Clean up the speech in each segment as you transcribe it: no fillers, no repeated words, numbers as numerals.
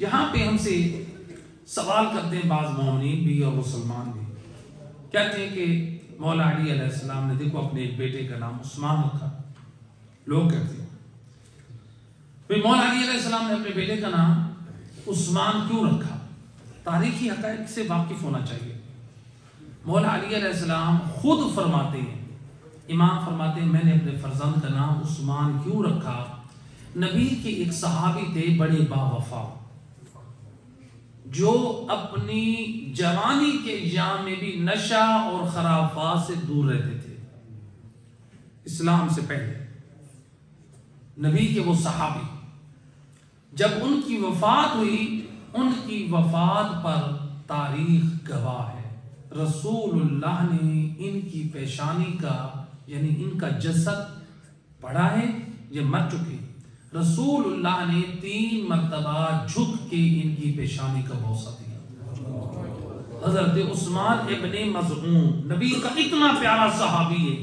یہاں پہ ہم سے سوال کرتے ہیں بعض مومنین بھی اور مسلمان بھی، کہتے ہیں کہ مولا علی علیہ السلام نے دیکھو اپنے ایک بیٹے کا نام عثمان رکھا. لوگ کہتے ہیں بھئی مولا علی علیہ السلام نے اپنے بیٹے کا نام عثمان کیوں رکھا؟ تاریخی حقائق سے واقف ہونا چاہیے. مولا علی علیہ السلام خود فرماتے ہیں، امام فرماتے ہیں میں نے اپنے فرزند کا نام عثمان کیوں رکھا؟ نبی کے ایک صحابی تھے بڑے باوفا، جو اپنی جوانی کے ایام میں بھی نشہ اور خرافات سے دور رہتے تھے. اسلام سے پہلے نبی کے وہ صحابی، جب ان کی وفات ہوئی، ان کی وفات پر تاریخ گواہ ہے. رسول اللہ نے ان کی پیشانی کا یعنی ان کا جسد پڑھا ہے، یہ مر چکے. رسول اللہ نے 3 مرتبہ جھک کے ان کی پیشانی کا بوسہ دیا. حضرت عثمان ابن مظعون نبی کا اتنا پیارا صحابی ہے.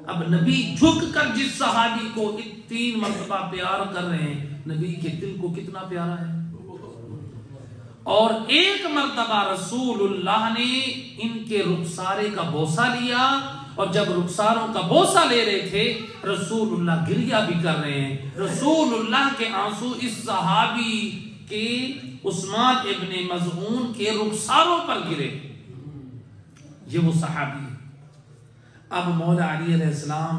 اب نبی جھک کر جس صحابی کو 3 مرتبہ پیار کر رہے ہیں، نبی کے دل کو کتنا پیارا ہے. اور 1 مرتبہ رسول اللہ نے ان کے رخسارے کا بوسہ لیا، اور جب رخساروں کا بوسہ لے رہے تھے رسول اللہ گریہ بھی کر رہے ہیں. رسول اللہ کے آنسو اس صحابی کے عثمان ابن مظعون کے رخساروں پر گرے. یہ وہ صحابی ہے. اب مولا علی علیہ السلام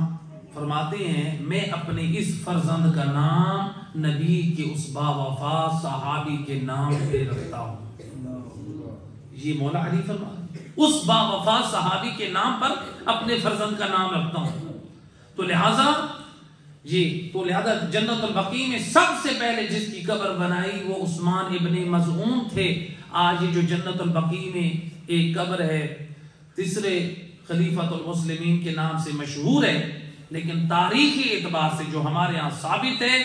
فرماتے ہیں میں اپنے اس فرزند کا نام نبی کے اس باوفا صحابی کے نام پہ رکھتا ہوں. یہ مولا علی فرماتے اس باوفا صحابی کے نام پر اپنے فرزند کا نام رکھتا ہوں. تو لہذا جنت البقیع میں سب سے پہلے جس کی قبر بنائی وہ عثمان ابن مظعون تھے. آج یہ جو جنت البقیع میں ایک قبر ہے 3 خلیفۃ المسلمین کے نام سے مشہور ہے، لیکن تاریخی اعتبار سے جو ہمارے ہاں ثابت ہے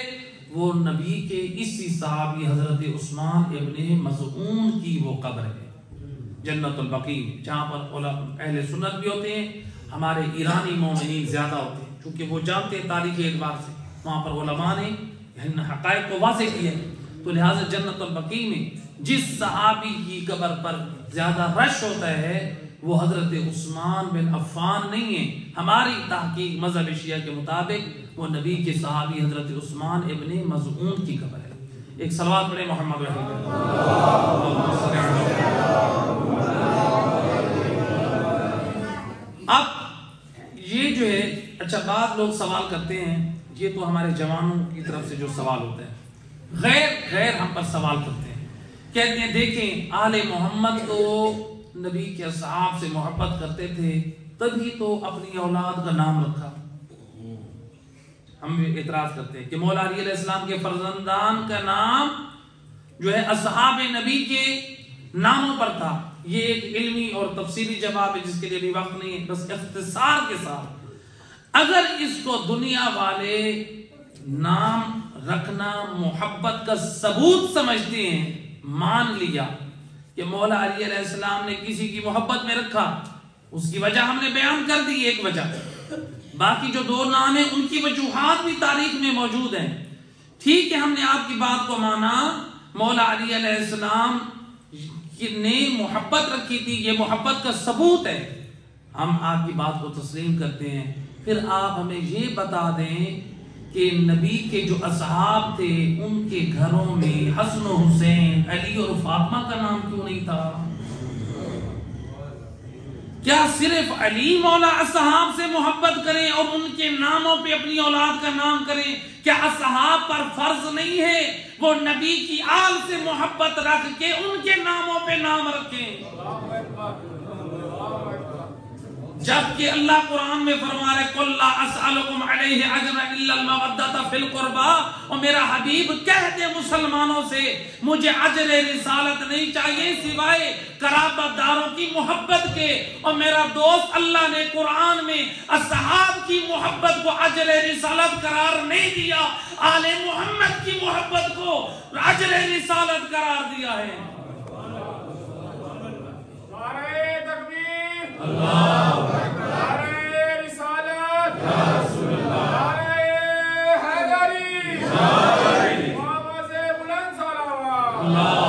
وہ نبی کے اسی صحابی حضرت عثمان ابن مظعون کی وہ قبر ہے جنت البقیع، جہاں پر اہل سنت بھی ہوتے ہیں. ہمارے ایرانی مومنین زیادہ ہوتے ہیں کیونکہ وہ جانتے ہیں تاریخی اعتبار سے وہاں پر علماء نے ان حقائق کو واضح کیا ہے. تو لہٰذا جنت البقیع میں جس صحابی کی قبر پر زیادہ رش ہوتا ہے وہ حضرت عثمان بن عفان نہیں ہے. ہماری تحقیق مذہب شیعہ کے مطابق وہ نبی کے صحابی حضرت عثمان ابن مظعون کی قبر ہے. ایک صلوات پڑھیں محمد رسول اللہ. اب یہ جو ہے اچھا بعض لوگ سوال کرتے ہیں، یہ تو ہمارے جوانوں کی طرف سے جو سوال ہوتا ہے، غیر ہم پر سوال کرتے ہیں، کہتے ہیں دیکھیں آل محمد تو نبی کے اصحاب سے محبت کرتے تھے تبھی تو اپنی اولاد کا نام رکھا. ہم اعتراض کرتے ہیں کہ مولا علی علیہ السلام کے فرزندان کا نام جو ہے اصحاب نبی کے ناموں پر تھا. یہ ایک علمی اور تفصیلی جواب ہے جس کے لیے بھی وقت نہیں ہے، بس اختصار کے ساتھ اگر اس کو دنیا والے نام رکھنا محبت کا ثبوت سمجھتے ہیں، مان لیا کہ مولا علی علیہ السلام نے کسی کی محبت میں رکھا، اس کی وجہ ہم نے بیان کر دی. ایک وجہ، باقی جو 2 نام ہیں ان کی وجوہات بھی تاریخ میں موجود ہیں. ٹھیک ہے، ہم نے آپ کی بات کو مانا، مولا علی علیہ السلام نے محبت رکھی تھی، یہ محبت کا ثبوت ہے، ہم آپ کی بات کو تسلیم کرتے ہیں. پھر آپ ہمیں یہ بتا دیں کہ نبی کے جو اصحاب تھے ان کے گھروں میں حسن و حسین، علی اور فاطمہ کا نام کیوں نہیں تھا؟ کیا صرف علی مولا اصحاب سے محبت کریں اور ان کے ناموں پہ اپنی اولاد کا نام کریں؟ کیا اصحاب پر فرض نہیں ہے وہ نبی کی آل سے محبت رکھ کے ان کے ناموں پہ نام رکھیں؟ جبکہ اللہ قرآن میں فرما رہے قُلْ لَا أَسْأَلُكُمْ عَلَيْهِ أَجْرًا إِلَّا الْمَوَدَّةَ فِي الْقُرْبَى. اور میرا حبیب کہہ دے مسلمانوں سے مجھے اجر رسالت نہیں چاہیے سوائے قرابت داروں کی محبت کے. اور میرا دوست اللہ نے قرآن میں اصحاب کی محبت کو اجر رسالت قرار نہیں دیا، آل محمد کی محبت کو اجر رسالت قرار دیا ہے. اللہ اللہ